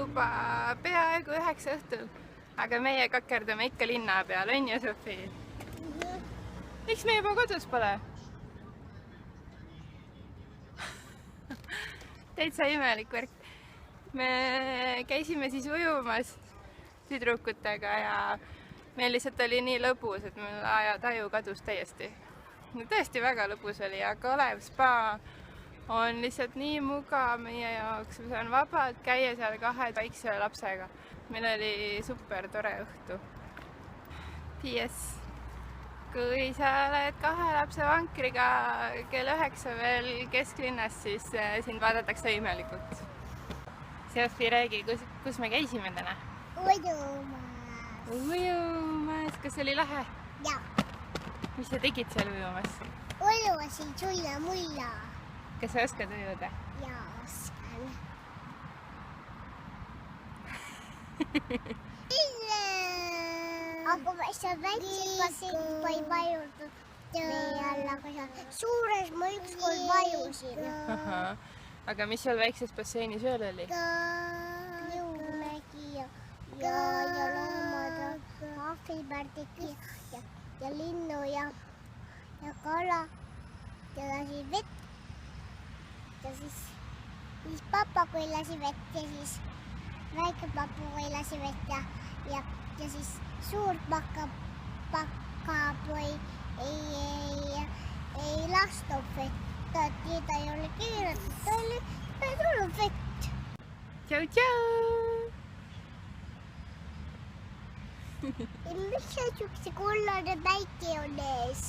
juba peaaegu 9 õhtul, aga meie kakerdume ikka linna peal, on ju, Sofi? Miks me juba kodus pole? Täitsa imelik värk. Me käisime siis ujumas tüdrukutega ja meil lihtsalt oli nii lõbus, et meil taju kadus täiesti. Tõesti väga lõbus oli, aga Olev spa on lihtsalt nii mugav meie jaoks. Ma saan vabalt käia seal 2 väikse lapsega. Meil oli super tore õhtu. Yes. Kui sa oled 2 lapse vankriga kell 9 veel kesklinnas, siis sind vaadatakse imelikult. Sofi, räägi, kus me käisime täna? Ujumas. Ujumas. Kas oli lahe? Jah. Mis sa tegid seal ujumas? Ujumasin sulla-mulla. Kas sa oskad ujuda? Jaa, oskan. Aga ma seal väikses basseinis ma ei vajunud meie alla, aga seal suures ma ükskord vajusin. Aga mis seal väikses basseinis veel oli? Jõumägi ja loomad ja ahvipärdiki ja linnu ja kala ja lasi vett. Ja siis papagoi lasi vett ja siis väike papagoi lasi vett ja siis suur pakapoi ei lastud vett. Ta ei ole keeratud, ta ei tulnud vett. Tšau, tšau! Mis see siukse kollane päike on ees?